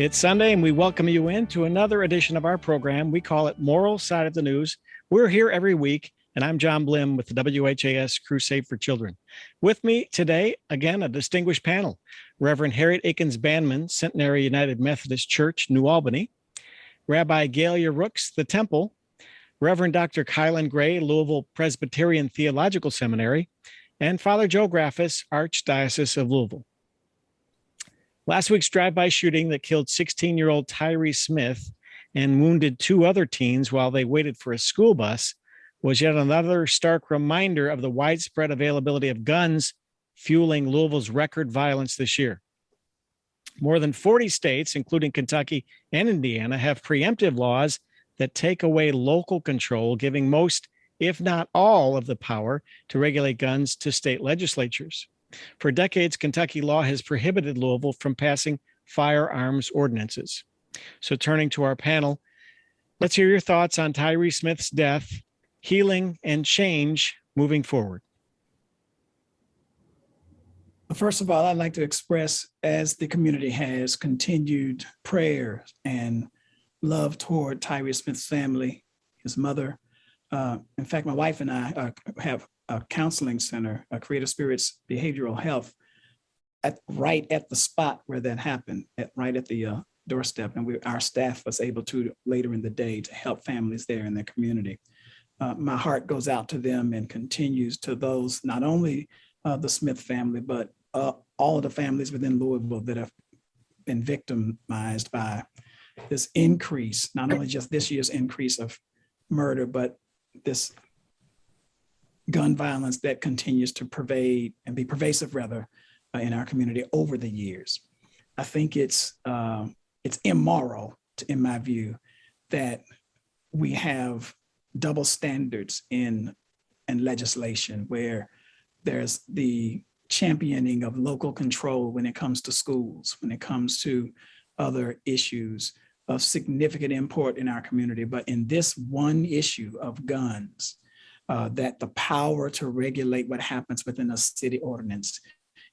It's Sunday, and we welcome you into another edition of our program. We call it Moral Side of the News. We're here every week, and I'm John Blim with the WHAS Crusade for Children. With me today, again, a distinguished panel. Reverend Harriett Akins-Banman, Centenary United Methodist Church, New Albany. Rabbi Gaylia Rooks, the Temple. Reverend Dr. Kilen Gray, Louisville Presbyterian Theological Seminary. And Father Joe Graffis, Archdiocese of Louisville. Last week's drive-by shooting that killed 16-year-old Tyree Smith and wounded two other teens while they waited for a school bus was yet another stark reminder of the widespread availability of guns fueling Louisville's record violence this year. More than 40 states, including Kentucky and Indiana, have preemptive laws that take away local control, giving most, if not all, of the power to regulate guns to state legislatures. For decades, Kentucky law has prohibited Louisville from passing firearms ordinances. So turning to our panel, let's hear your thoughts on Tyree Smith's death, healing, and change moving forward. First of all, I'd like to express, as the community has, continued prayer and love toward Tyree Smith's family, his mother. In fact, my wife and I have a counseling center, a Creative Spirits Behavioral Health, right at the spot where that happened, right at the doorstep. And our staff was able to, later in the day, to help families there in their community. My heart goes out to them and continues to those, not only the Smith family, but all of the families within Louisville that have been victimized by this increase, not only just this year's increase of murder, but this gun violence that continues to pervade and be pervasive, rather, in our community over the years. I think it's immoral, in my view, that we have double standards in legislation where there's the championing of local control when it comes to schools, when it comes to other issues of significant import in our community. But in this one issue of guns, that the power to regulate what happens within a city ordinance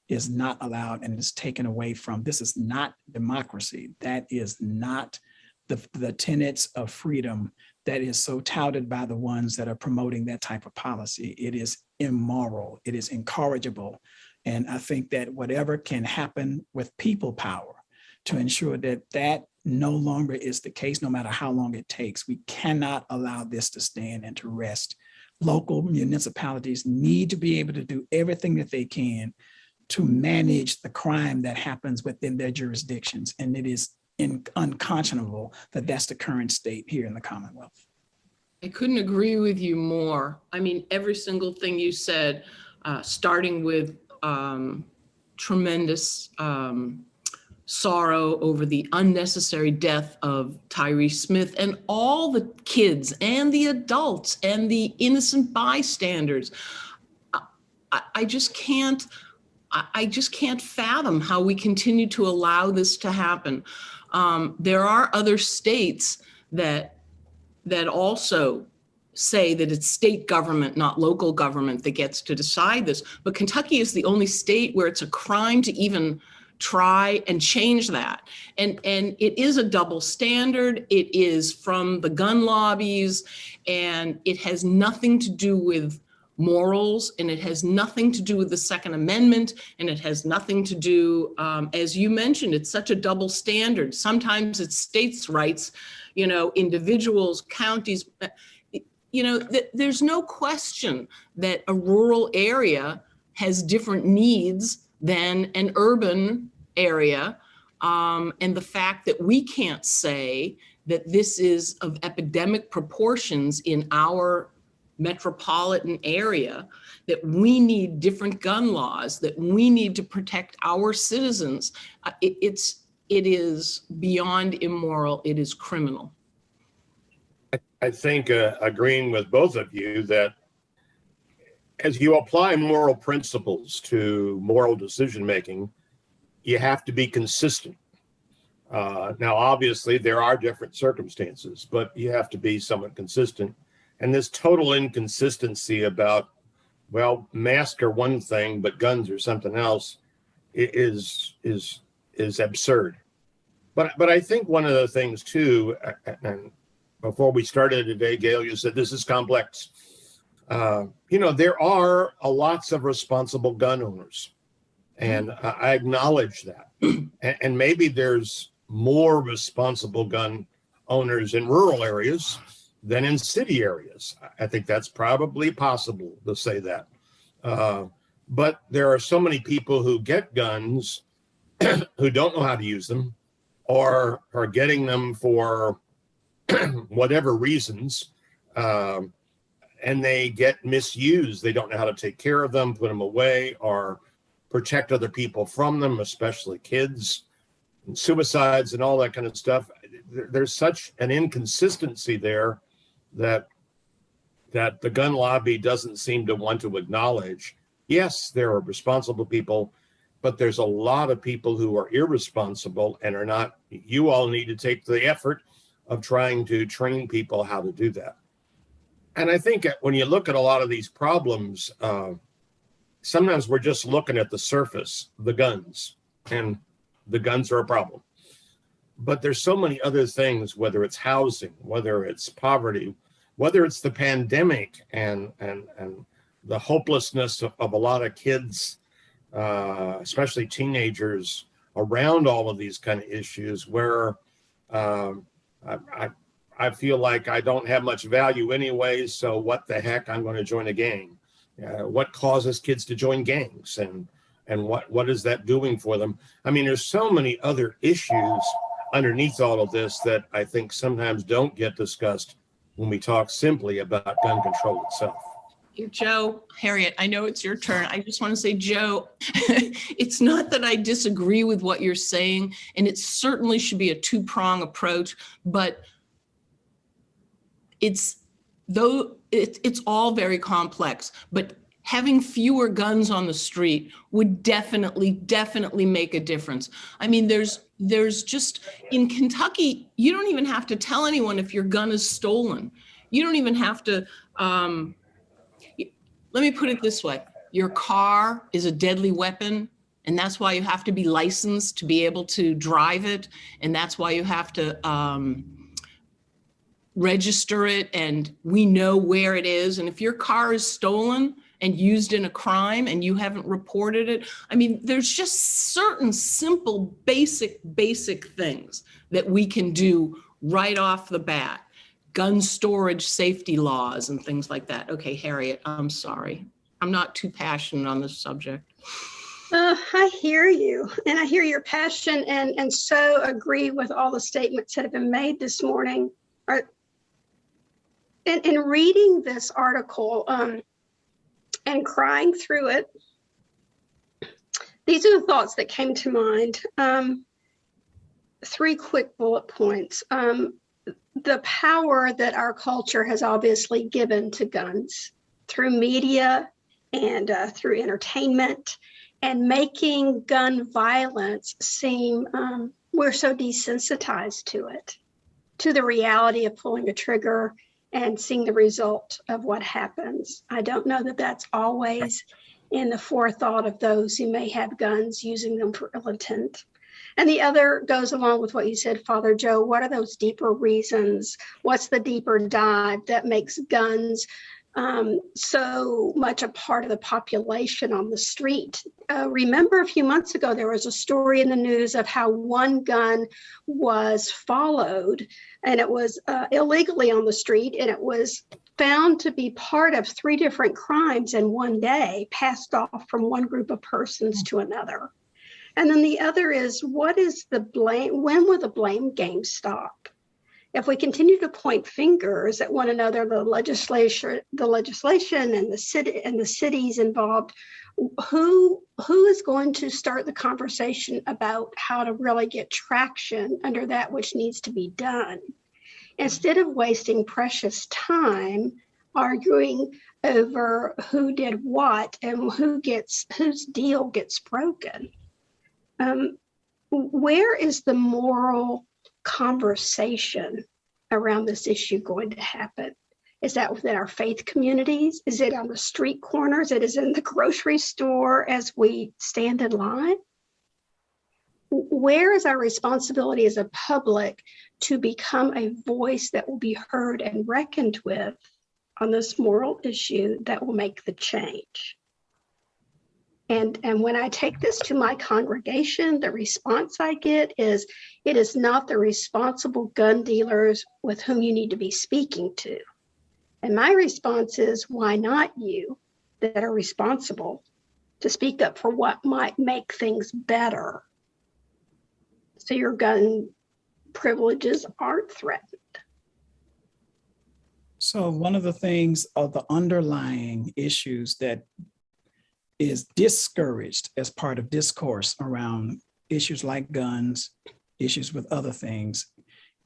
is not allowed and is taken away from. This is not democracy. That is not the tenets of freedom that is so touted by the ones that are promoting that type of policy. It is immoral. It is incorrigible. And I think that whatever can happen with people power to ensure that that no longer is the case, no matter how long it takes, we cannot allow this to stand and to rest. Local municipalities need to be able to do everything that they can to manage the crime that happens within their jurisdictions. And it is unconscionable that that's the current state here in the Commonwealth. I couldn't agree with you more. I mean, every single thing you said, starting with tremendous sorrow over the unnecessary death of Tyree Smith and all the kids and the adults and the innocent bystanders. I just can't fathom how we continue to allow this to happen. There are other states that also say that it's state government, not local government, that gets to decide this. But Kentucky is the only state where it's a crime to even try and change that. And it is a double standard. It is from the gun lobbies, and it has nothing to do with morals, and it has nothing to do with the Second Amendment, and it has nothing to do, as you mentioned, it's such a double standard. Sometimes it's states' rights, individuals, counties, there's no question that a rural area has different needs than an urban area. And the fact that we can't say that this is of epidemic proportions in our metropolitan area, that we need different gun laws, that we need to protect our citizens, it is beyond immoral, it is criminal. I think agreeing with both of you that as you apply moral principles to moral decision-making, you have to be consistent. Now, obviously, there are different circumstances, but you have to be somewhat consistent. And this total inconsistency about, well, masks are one thing, but guns are something else, is absurd. But I think one of the things too, and before we started today, Gaylia said this is complex. There are lots of responsible gun owners, and I acknowledge that. And maybe there's more responsible gun owners in rural areas than in city areas. I think that's probably possible to say that. But there are so many people who get guns who don't know how to use them, or are getting them for whatever reasons, and they get misused. They don't know how to take care of them, put them away, or protect other people from them, especially kids, and suicides and all that kind of stuff. There's such an inconsistency there that the gun lobby doesn't seem to want to acknowledge. Yes, there are responsible people, but there's a lot of people who are irresponsible and are not. You all need to take the effort of trying to train people how to do that. And I think when you look at a lot of these problems, sometimes we're just looking at the surface, the guns, and the guns are a problem. But there's so many other things, whether it's housing, whether it's poverty, whether it's the pandemic and the hopelessness of a lot of kids, especially teenagers, around all of these kind of issues, where I feel like I don't have much value anyway, so what the heck, I'm going to join a gang. What causes kids to join gangs, and what is that doing for them? I mean, there's so many other issues underneath all of this that I think sometimes don't get discussed when we talk simply about gun control itself. Joe, Harriet, I know it's your turn. I just want to say, Joe, it's not that I disagree with what you're saying, and it certainly should be a two-prong approach, but it's all very complex. But having fewer guns on the street would definitely make a difference. I mean, there's just, in Kentucky, you don't even have to tell anyone if your gun is stolen. You don't even have to, let me put it this way. Your car is a deadly weapon, and that's why you have to be licensed to be able to drive it. And that's why you have to register it, and we know where it is. And if your car is stolen and used in a crime and you haven't reported it, I mean, there's just certain simple, basic things that we can do right off the bat. Gun storage safety laws and things like that. Okay, Harriet, I'm sorry. I'm not too passionate on this subject. I hear you, and I hear your passion, and so agree with all the statements that have been made this morning. In reading this article and crying through it, these are the thoughts that came to mind. 3 quick bullet points. The power that our culture has obviously given to guns through media and through entertainment, and making gun violence seem, we're so desensitized to it, to the reality of pulling a trigger and seeing the result of what happens. I don't know that that's always in the forethought of those who may have guns, using them for ill intent. And the other goes along with what you said, Father Joe. What are those deeper reasons? What's the deeper dive that makes guns so much a part of the population on the street? Remember a few months ago, there was a story in the news of how one gun was followed, and it was illegally on the street, and it was found to be part of 3 different crimes in one day, passed off from one group of persons to another. And then the other is, what is the blame? When will the blame game stop? If we continue to point fingers at one another, the legislation and the cities involved, who is going to start the conversation about how to really get traction under that which needs to be done? Instead of wasting precious time arguing over who did what and whose deal gets broken. Where is the moral conversation around this issue going to happen? Is that within our faith communities? Is it on the street corners? Is it in the grocery store as we stand in line? where is our responsibility as a public to become a voice that will be heard and reckoned with on this moral issue that will make the change? And when I take this to my congregation, the response I get is, it is not the responsible gun dealers with whom you need to be speaking to. And my response is, why not you that are responsible to speak up for what might make things better so your gun privileges aren't threatened? So one of the things of the underlying issues that is discouraged as part of discourse around issues like guns, issues with other things,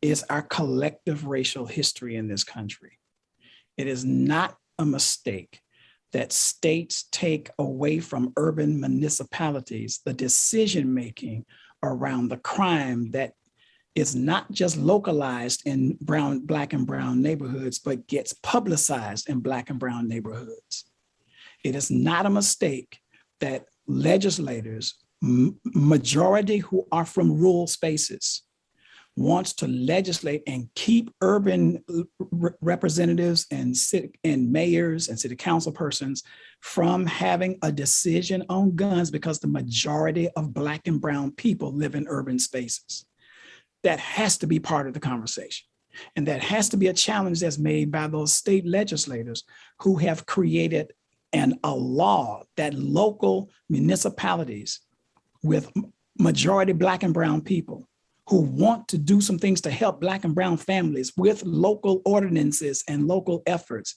is our collective racial history in this country. It is not a mistake that states take away from urban municipalities the decision-making around the crime that is not just localized in Black and brown neighborhoods, but gets publicized in Black and brown neighborhoods. It is not a mistake that legislators, majority who are from rural spaces, wants to legislate and keep urban representatives and mayors and city council persons from having a decision on guns because the majority of Black and brown people live in urban spaces. That has to be part of the conversation. And that has to be a challenge that's made by those state legislators who have created a law that local municipalities with majority Black and brown people who want to do some things to help Black and brown families with local ordinances and local efforts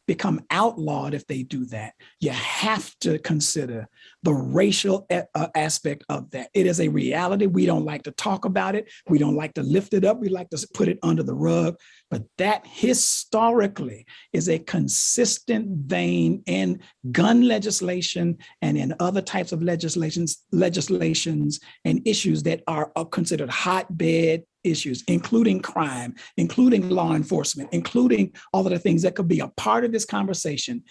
become outlawed if they do that. You have to consider the racial aspect of that. It is a reality. We don't like to talk about it. We don't like to lift it up. We like to put it under the rug. But that historically is a consistent vein in gun legislation and in other types of legislations and issues that are considered hotbed issues, including crime, including law enforcement, including all of the things that could be a part of this conversation.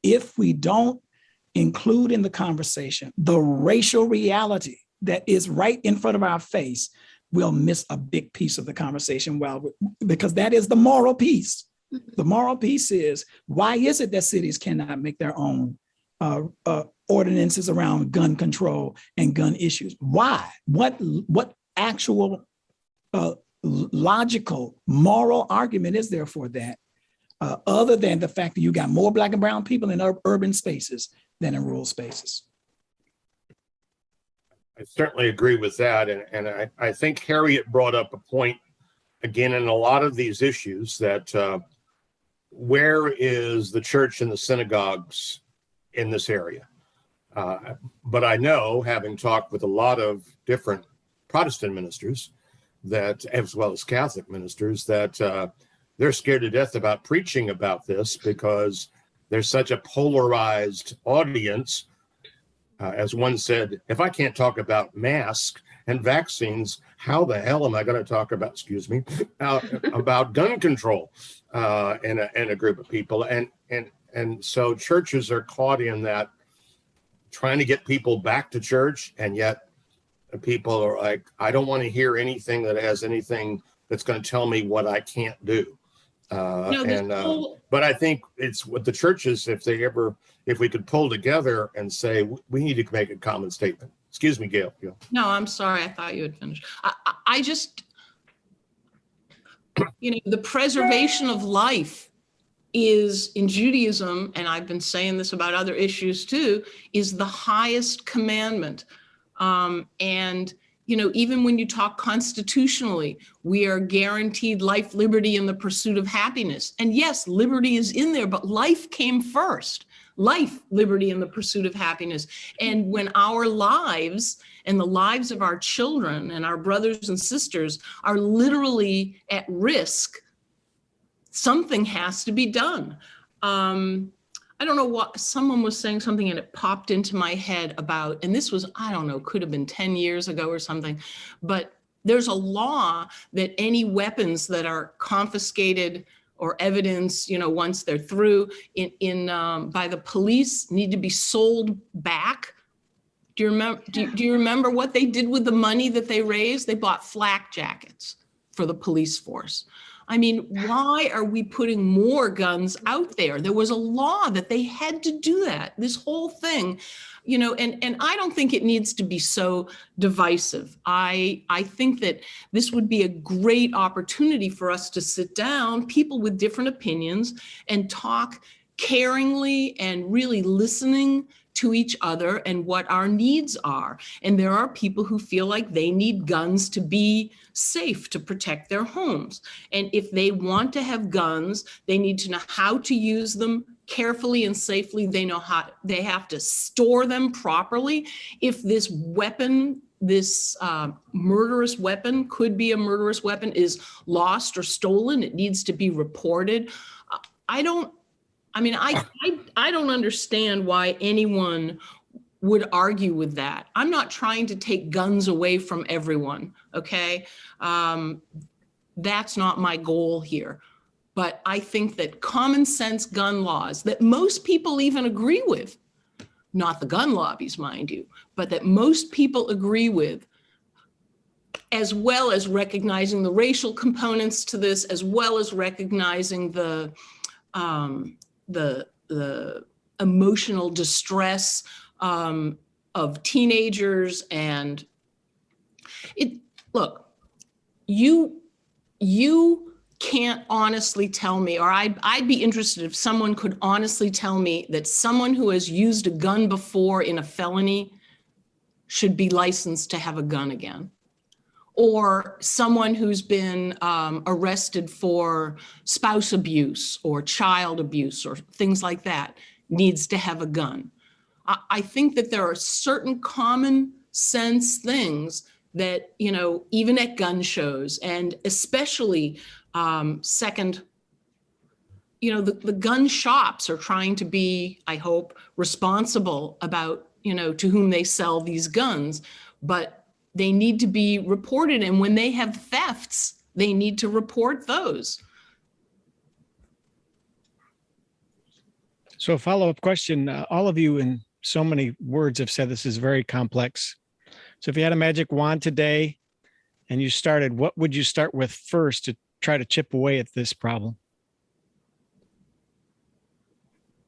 If we don't include in the conversation the racial reality that is right in front of our face, we'll miss a big piece of the conversation. Because that is the moral piece. The moral piece is, why is it that cities cannot make their own ordinances around gun control and gun issues? Why? What actual logical, moral argument is there for that, other than the fact that you got more Black and brown people in urban spaces than in rural spaces? I certainly agree with that. And I think Harriett brought up a point, again, in a lot of these issues that where is the church and the synagogues in this area? But I know, having talked with a lot of different Protestant ministers, that, as well as Catholic ministers, that they're scared to death about preaching about this because there's such a polarized audience. As one said, if I can't talk about masks and vaccines, how the hell am I going to talk about, about gun control in a group of people? And so churches are caught in that, trying to get people back to church, and yet people are like, I don't want to hear anything that has anything that's going to tell me what I can't do. But I think it's what the churches, if we could pull together and say, we need to make a common statement. Excuse me, Gail. No, I'm sorry. I thought you had finished. I just, the preservation of life is, in Judaism, and I've been saying this about other issues too, is the highest commandment. And even when you talk constitutionally, we are guaranteed life, liberty, and the pursuit of happiness. And yes, liberty is in there, but life came first. Life, liberty, and the pursuit of happiness. And when our lives and the lives of our children and our brothers and sisters are literally at risk, something has to be done. I don't know what, someone was saying something and it popped into my head about, and this was, I don't know, could have been 10 years ago or something, but there's a law that any weapons that are confiscated or evidence, once they're through by the police need to be sold back Do you remember? Do you remember what they did with the money that they raised? They bought flak jackets for the police force. I mean, why are we putting more guns out there? There was a law that they had to do that. This whole thing, you know, and I don't think it needs to be so divisive. I think that this would be a great opportunity for us to sit down, people with different opinions, and talk caringly and really listening to each other and what our needs are. And there are people who feel like they need guns to be safe, to protect their homes. And if they want to have guns, they need to know how to use them carefully and safely. They know how they have to store them properly. If this weapon, this murderous weapon, could be a murderous weapon, is lost or stolen, it needs to be reported. I don't understand why anyone would argue with that. I'm not trying to take guns away from everyone, okay? That's not my goal here. But I think that common sense gun laws that most people even agree with, not the gun lobbies, mind you, but that most people agree with, as well as recognizing the racial components to this, as well as recognizing the emotional distress of teenagers. And look, you can't honestly tell me, or I'd be interested if someone could honestly tell me that someone who has used a gun before in a felony should be licensed to have a gun again. Or someone who's been arrested for spouse abuse or child abuse or things like that needs to have a gun. I think that there are certain common sense things that, you know, even at gun shows, and especially second, you know, the gun shops are trying to be, I hope, responsible about, you know, to whom they sell these guns, but they need to be reported. And when they have thefts, they need to report those. So a follow-up question, all of you in so many words have said this is very complex. So if you had a magic wand today and you started, what would you start with first to try to chip away at this problem?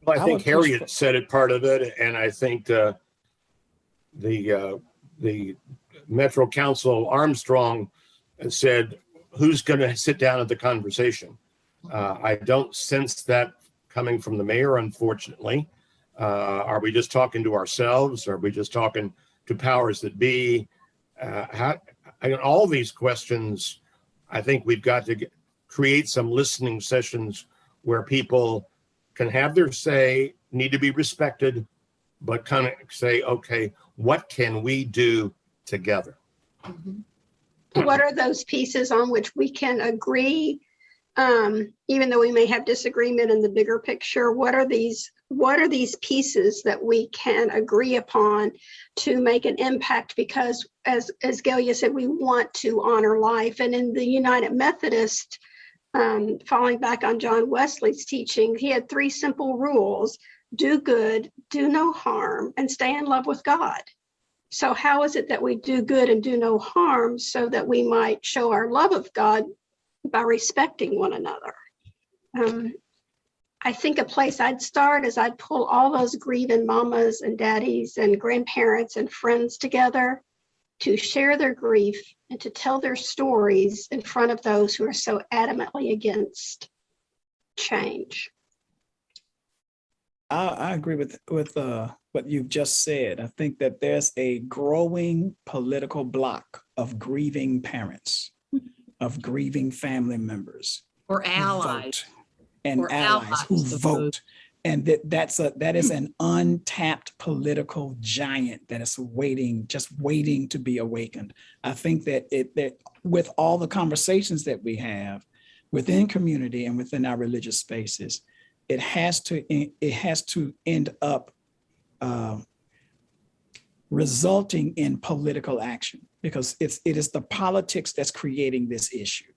Well, I think Harriett said it, part of it, and I think the Metro Council Armstrong said, who's going to sit down at the conversation? I don't sense that coming from the mayor, unfortunately. Are we just talking to ourselves? Are we just talking to powers that be? All these questions, I think we've got to create some listening sessions where people can have their say, need to be respected, but kind of say, okay, what can we do together? What are those pieces on which we can agree, even though we may have disagreement in the bigger picture? What are these pieces that we can agree upon to make an impact? Because as Gaylia said, we want to honor life. And in the United Methodist, falling back on John Wesley's teaching, he had 3 simple rules: do good, do no harm, and stay in love with God. So how is it that we do good and do no harm so that we might show our love of God by respecting one another? I think a place I'd start is I'd pull all those grieving mamas and daddies and grandparents and friends together to share their grief and to tell their stories in front of those who are so adamantly against change. I agree with what you've just said. I think that there's a growing political bloc of grieving parents, of grieving family members, or allies, who vote. And that is an untapped political giant that is just waiting to be awakened. I think that with all the conversations that we have within community and within our religious spaces, it has to end up resulting in political action, because it is the politics that's creating this issue.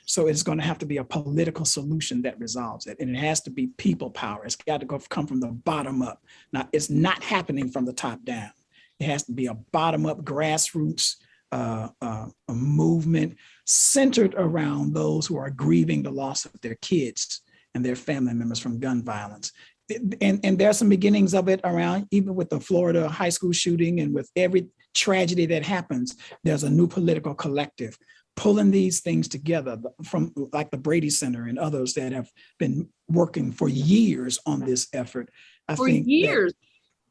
So it's going to have to be a political solution that resolves it. And it has to be people power. It's got to come from the bottom up. Now, it's not happening from the top down. It has to be a bottom-up grassroots a movement centered around those who are grieving the loss of their kids and their family members from gun violence. And there are some beginnings of it around, even with the Florida high school shooting, and with every tragedy that happens, there's a new political collective pulling these things together, from like the Brady Center and others that have been working for years on this effort. For years,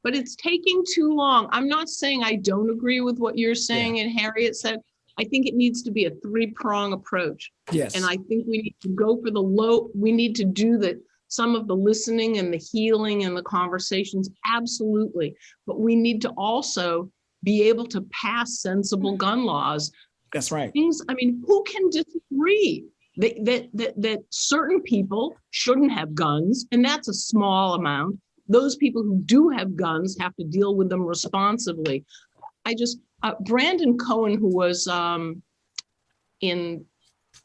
but it's taking too long. I'm not saying I don't agree with what you're saying, and Harriett said, I think it needs to be a three-prong approach. Yes. And I think we need to go for we need to do some of the listening and the healing and the conversations, absolutely. But we need to also be able to pass sensible gun laws. That's right. Who can disagree that certain people shouldn't have guns, and that's a small amount. Those people who do have guns have to deal with them responsibly. Brandon Cohen, who was in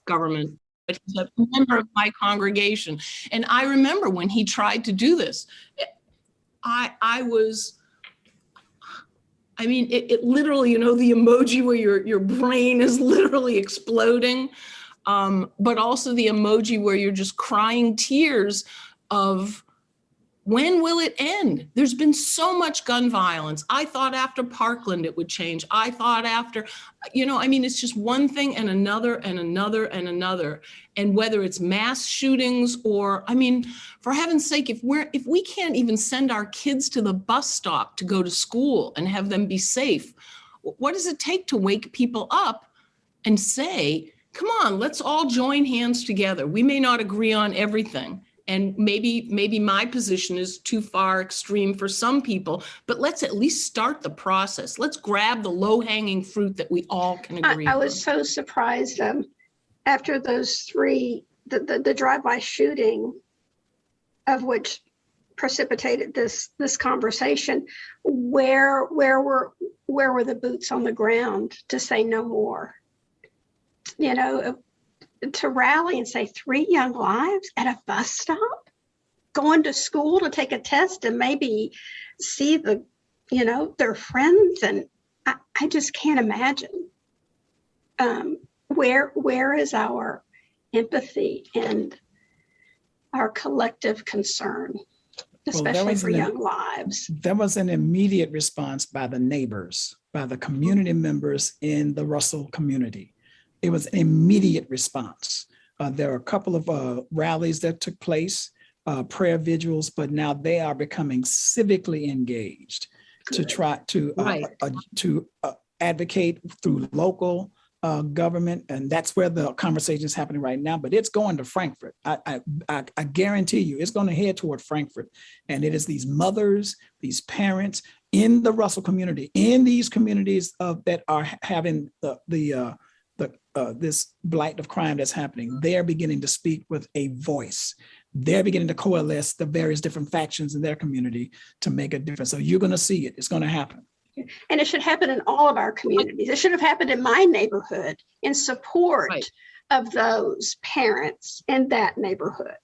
government, but he's a member of my congregation, and I remember when he tried to do this, it literally, the emoji where your brain is literally exploding, but also the emoji where you're just crying tears of, when will it end? There's been so much gun violence. I thought after Parkland it would change. I thought after, it's just one thing and another and another and another. And whether it's mass shootings or, for heaven's sake, if we can't even send our kids to the bus stop to go to school and have them be safe, what does it take to wake people up and say, come on, let's all join hands together. We may not agree on everything. And maybe my position is too far extreme for some people, but let's at least start the process. Let's grab the low-hanging fruit that we all can agree on. I was so surprised after those three, the drive-by shooting, of which precipitated this conversation. Where were the boots on the ground to say no more? To rally and say 3 young lives at a bus stop, going to school to take a test and maybe see their friends. And I just can't imagine where is our empathy and our collective concern, especially for young lives. There was an immediate response by the neighbors, by the community members in the Russell community. It was an immediate response. There are a couple of rallies that took place, prayer vigils, but now they are becoming civically engaged to try to advocate through local government, and that's where the conversation is happening right now. But it's going to Frankfurt. I guarantee you, it's going to head toward Frankfurt, and it is these mothers, these parents in the Russell community, in these communities that are having this blight of crime that's happening. They're beginning to speak with a voice. They're beginning to coalesce the various different factions in their community to make a difference. So you're going to see it. It's going to happen. And it should happen in all of our communities. It should have happened in my neighborhood in support of those parents in that neighborhood.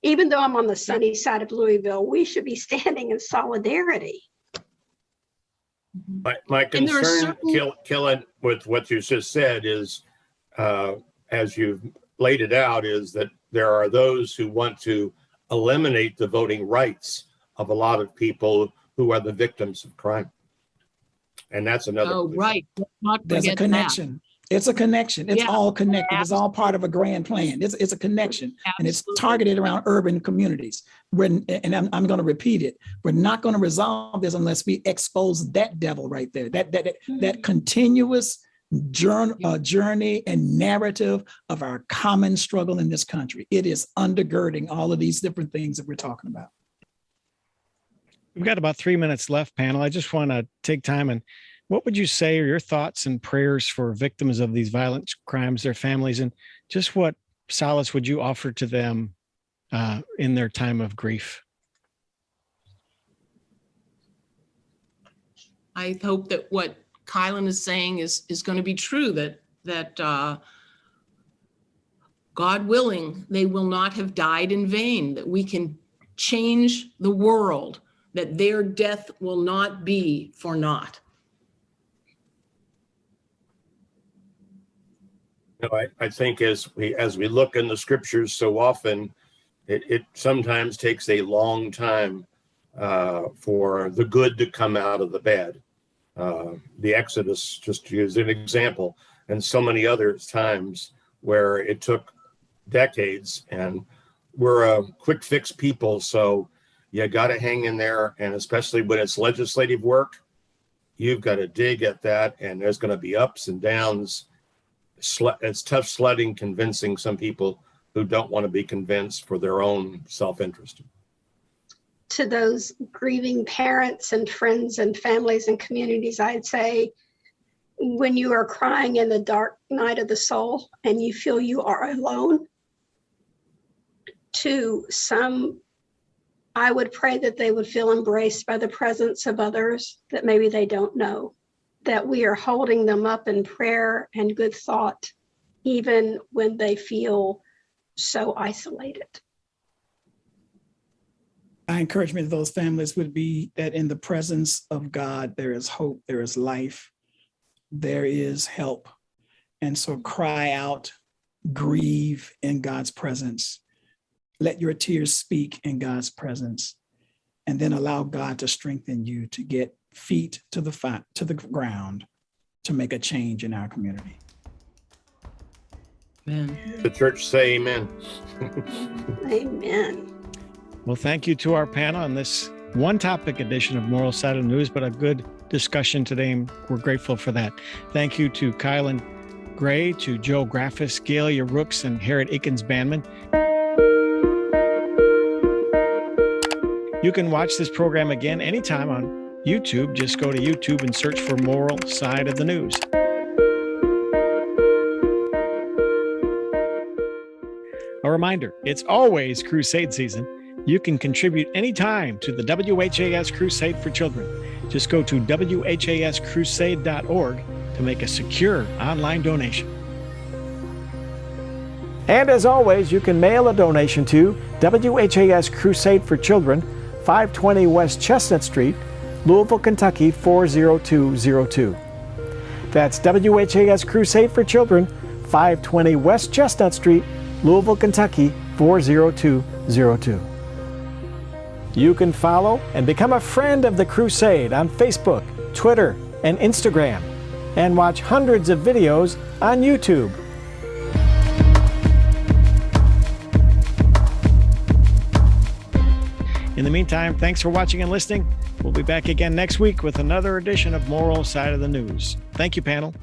Even though I'm on the sunny side of Louisville, we should be standing in solidarity. My concern, Kilen, with what you just said is, as you've laid it out, is that there are those who want to eliminate the voting rights of a lot of people who are the victims of crime. And that's another. Oh, position. Right. There's a connection. It's a connection. It's all connected. It's all part of a grand plan. It's a connection. Absolutely. And it's targeted around urban communities. And I'm going to repeat it. We're not going to resolve this unless we expose that devil right there, that continuous journey and narrative of our common struggle in this country. It is undergirding all of these different things that we're talking about. We've got about 3 minutes left, panel. I just want to take time and what would you say are your thoughts and prayers for victims of these violent crimes, their families, and just what solace would you offer to them in their time of grief? I hope that what Kilen is saying is going to be true, that God willing, they will not have died in vain, that we can change the world, that their death will not be for naught. I think as we look in the scriptures so often, it sometimes takes a long time for the good to come out of the bad. The Exodus, just to use an example, and so many other times where it took decades, and we're a quick fix people, so you got to hang in there, and especially when it's legislative work, you've got to dig at that, and there's going to be ups and downs. It's tough sledding, convincing some people who don't want to be convinced for their own self-interest. To those grieving parents and friends and families and communities, I'd say, when you are crying in the dark night of the soul and you feel you are alone, to some, I would pray that they would feel embraced by the presence of others that maybe they don't know, that we are holding them up in prayer and good thought, even when they feel so isolated. My encouragement to those families would be that in the presence of God, there is hope, there is life, there is help. And so cry out, grieve in God's presence. Let your tears speak in God's presence, and then allow God to strengthen you to get feet to the ground to make a change in our community. Amen. The church say amen. Amen. Well, thank you to our panel on this one topic edition of Moral Side of the News, but a good discussion today, and we're grateful for that. Thank you to Kilen Gray, to Joe Graffis, Gaylia, Rooks, and Harriett Akins-Banman. You can watch this program again anytime on YouTube. Just go to YouTube and search for Moral Side of the News. A reminder, it's always crusade season. You can contribute anytime to the WHAS Crusade for Children. Just go to whascrusade.org to make a secure online donation. And as always, you can mail a donation to WHAS Crusade for Children, 520 West Chestnut Street, Louisville, Kentucky 40202. That's WHAS Crusade for Children, 520 West Chestnut Street, Louisville, Kentucky 40202. You can follow and become a friend of the Crusade on Facebook, Twitter, and Instagram, and watch hundreds of videos on YouTube. In the meantime, thanks for watching and listening. We'll be back again next week with another edition of Moral Side of the News. Thank you, panel.